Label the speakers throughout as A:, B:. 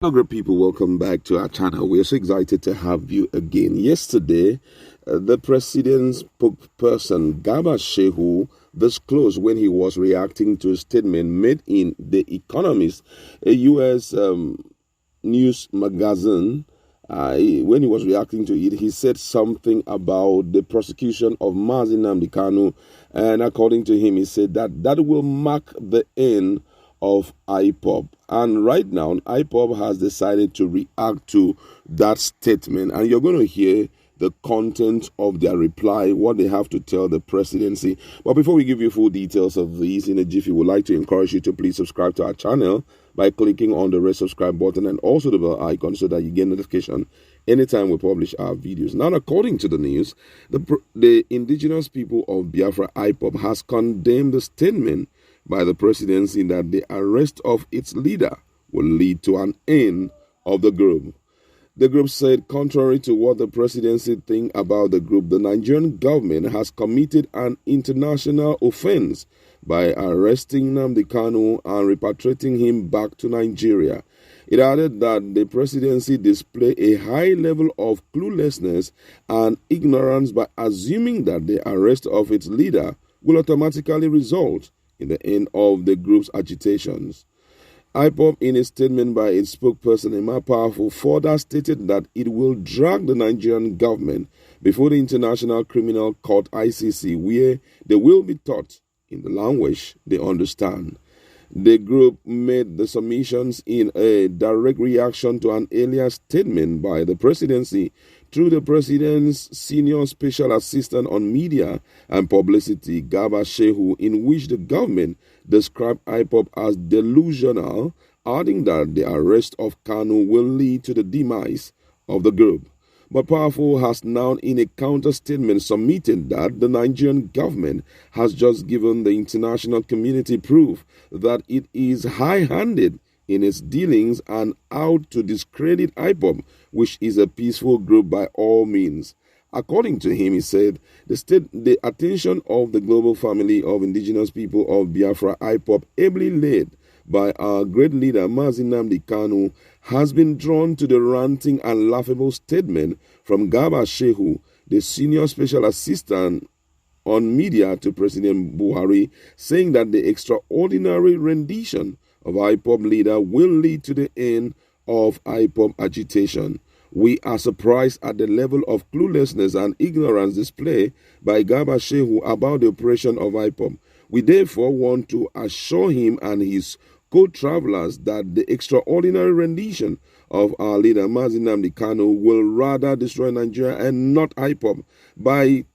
A: Hello, great people. Welcome back to our channel. We are so excited to have you again. Yesterday, the president's spokesperson, Garba Shehu, disclosed when he was reacting to a statement made in The Economist, a U.S. News magazine. When he was reacting to it, he said something about the prosecution of Nnamdi Kanu, and according to him, he said that will mark the end of IPOB. And right now, IPOB has decided to react to that statement, and you're going to hear the content of their reply, what they have to tell the presidency. But before we give you full details of these in a jiffy, we would like to encourage you to please subscribe to our channel by clicking on the red subscribe button and also the bell icon so that you get notification anytime we publish our videos. Now, according to the news, the indigenous people of Biafra, IPOB, has condemned the statement by the presidency that the arrest of its leader will lead to an end of the group. The group said, contrary to what the presidency think about the group, the Nigerian government has committed an international offense by arresting Nnamdi Kanu and repatriating him back to Nigeria. It added that the presidency displayed a high level of cluelessness and ignorance by assuming that the arrest of its leader will automatically result in the end of the group's agitations. IPOB, in a statement by its spokesperson, Emma Powerful, further stated that it will drag the Nigerian government before the International Criminal Court (ICC), where they will be taught in the language they understand. The group made the submissions in a direct reaction to an earlier statement by the presidency through the president's senior special assistant on media and publicity, Garba Shehu, in which the government described IPOB as delusional, adding that the arrest of Kanu will lead to the demise of the group. But Powerful has now, in a counter statement, submitted that the Nigerian government has just given the international community proof that it is high-handed in its dealings and out to discredit IPOB, which is a peaceful group by all means. According to him, he said, the attention of the global family of indigenous people of Biafra, IPOB, ably led by our great leader, Nnamdi Kanu, has been drawn to the ranting and laughable statement from Garba Shehu, the senior special assistant on media to President Buhari, saying that the extraordinary rendition of IPOB leader will lead to the end of IPOB agitation. We are surprised at the level of cluelessness and ignorance displayed by Garba Shehu about the operation of IPOB. We therefore want to assure him and his co-travelers that the extraordinary rendition of our leader Nnamdi Kanu will rather destroy Nigeria and not IPOB. By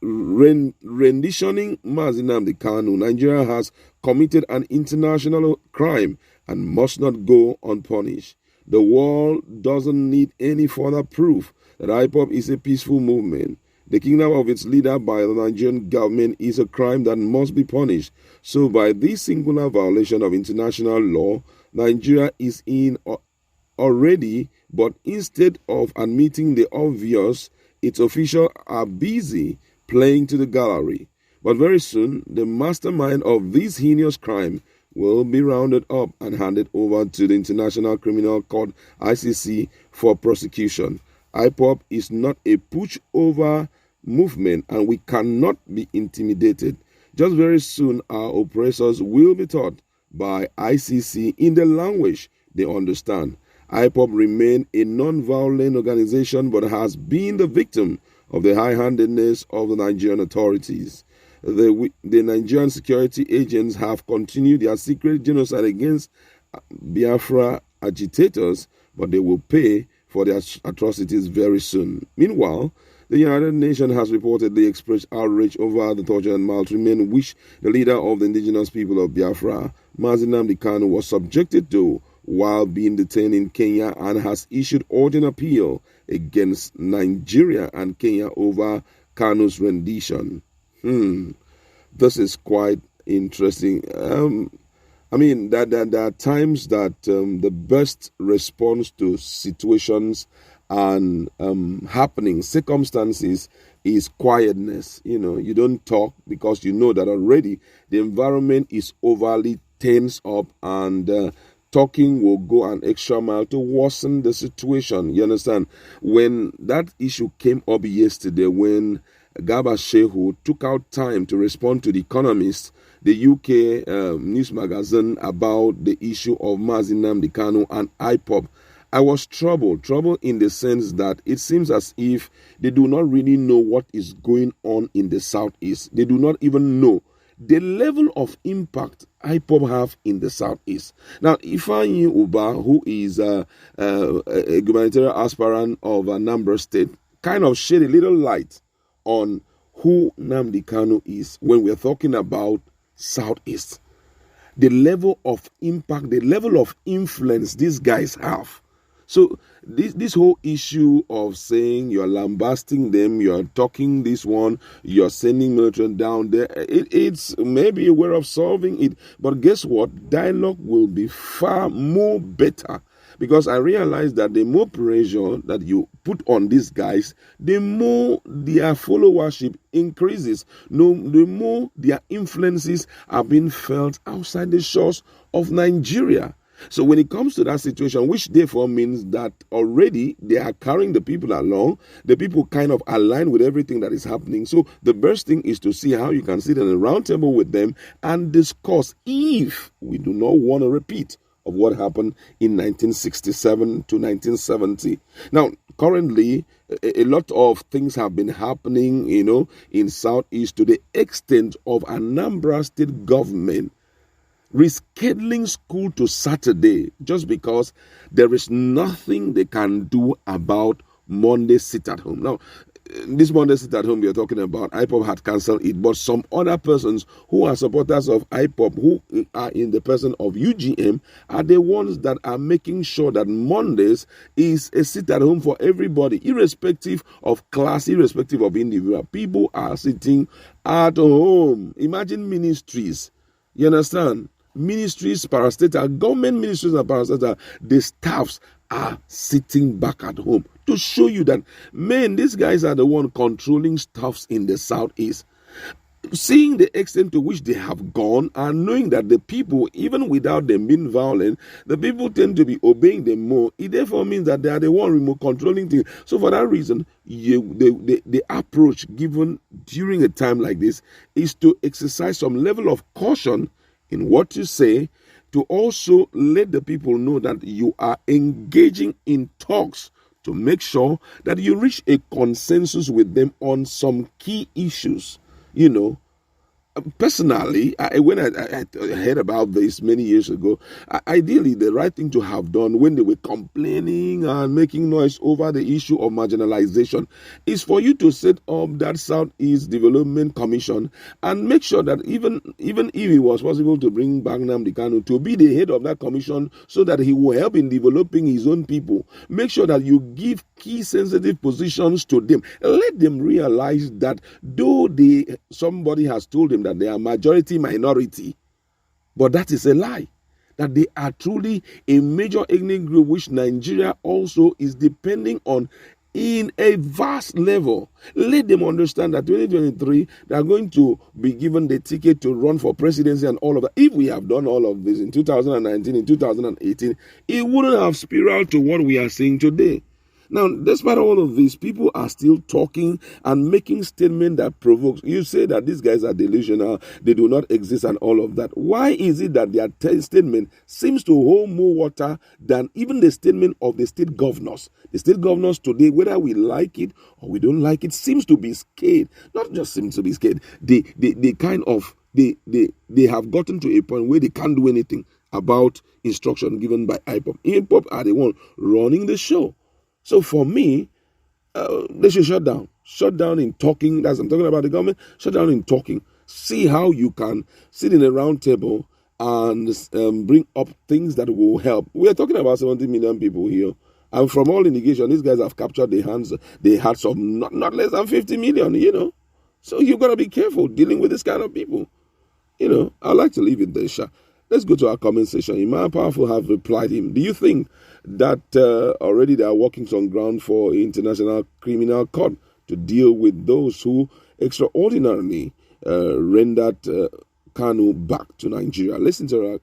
A: renditioning Nnamdi Kanu, Nigeria has committed an international crime and must not go unpunished. The world doesn't need any further proof that IPOB is a peaceful movement. The kingdom of its leader by the Nigerian government is a crime that must be punished. So by this singular violation of international law, Nigeria is in already, but instead of admitting the obvious, its officials are busy playing to the gallery. But very soon, the mastermind of this heinous crime will be rounded up and handed over to the International Criminal Court (ICC) for prosecution. IPOB is not a push-over movement, and we cannot be intimidated. Just very soon, our oppressors will be taught by ICC in the language they understand. IPOB remains a non-violent organization but has been the victim of the high-handedness of the Nigerian authorities. The Nigerian security agents have continued their secret genocide against Biafra agitators, but they will pay for their atrocities very soon. Meanwhile, the United Nations has reportedly expressed outrage over the torture and maltreatment which the leader of the indigenous people of Biafra, Nnamdi Kanu, was subjected to while being detained in Kenya, and has issued urgent appeal against Nigeria and Kenya over Kanu's rendition. This is quite interesting. I mean, there are times that the best response to situations and happening circumstances is quietness. You know, you don't talk because you know that already the environment is overly tense up and talking will go an extra mile to worsen the situation. You understand? When that issue came up yesterday, when Garba Shehu took out time to respond to The Economist, the UK news magazine, about the issue of Nnamdi Kanu and IPOB, I was troubled in the sense that it seems as if they do not really know what is going on in the Southeast. They do not even know the level of impact IPOB have in the Southeast. Now, Ifeanyi Uba, who is a humanitarian aspirant of Anambra State, kind of shed a little light on who Nnamdi Kanu is when we're talking about Southeast. The level of impact, the level of influence these guys have. So this whole issue of saying you're lambasting them, you're talking this one, you're sending military down there, it's maybe a way of solving it. But guess what? Dialogue will be far more better, because I realize that the more pressure that you put on these guys, the more their followership increases, the more their influences are being felt outside the shores of Nigeria. So when it comes to that situation, which therefore means that already they are carrying the people along, the people kind of align with everything that is happening. So the best thing is to see how you can sit in a round table with them and discuss, if we do not want to repeat of what happened in 1967 to 1970. Now, currently, a lot of things have been happening, in Southeast, to the extent of Anambra State government rescheduling school to Saturday just because there is nothing they can do about Monday sit at home. Now, this Monday sit at home we are talking about, IPOB had cancelled it, but some other persons who are supporters of IPOB, who are in the person of UGM, are the ones that are making sure that Mondays is a sit at home for everybody, irrespective of class, irrespective of individual. People are sitting at home. Imagine ministries, you understand? Ministries, parastatal, government ministries and parastatal, the staffs are sitting back at home to show you that, man, these guys are the one controlling staffs in the Southeast. Seeing the extent to which they have gone and knowing that the people, even without them being violent, the people tend to be obeying them more, it therefore means that they are the one remote controlling things. So for that reason, the approach given during a time like this is to exercise some level of caution in what you say, to also let the people know that you are engaging in talks to make sure that you reach a consensus with them on some key issues. Personally, when I heard about this many years ago, ideally the right thing to have done when they were complaining and making noise over the issue of marginalization is for you to set up that Southeast Development Commission and make sure that even if it was possible to bring back Nnamdi Kanu to be the head of that commission so that he will help in developing his own people, make sure that you give key sensitive positions to them. Let them realize that though somebody has told them that they are majority minority, but that is a lie. That they are truly a major ethnic group which Nigeria also is depending on in a vast level. Let them understand that 2023 they are going to be given the ticket to run for presidency and all of that. If we have done all of this in 2019, in 2018, it wouldn't have spiraled to what we are seeing today. Now, despite all of this, people are still talking and making statements that provokes. You say that these guys are delusional, they do not exist and all of that. Why is it that their statement seems to hold more water than even the statement of the state governors? The state governors today, whether we like it or we don't like it, seems to be scared. Not just seems to be scared. They have gotten to a point where they can't do anything about instruction given by IPOB. IPOB are the one running the show. So for me, they should shut down. Shut down in talking. I'm talking about the government. Shut down in talking. See how you can sit in a round table and bring up things that will help. We are talking about 70 million people here. And from all indication, these guys have captured the hearts of not less than 50 million, So you've got to be careful dealing with this kind of people. I'd like to leave it there, Sha. Let's go to our comment section. Imam Powerful have replied him. Do you think that already they are working on ground for International Criminal Court to deal with those who extraordinarily rendered Kanu back to Nigeria? Listen to our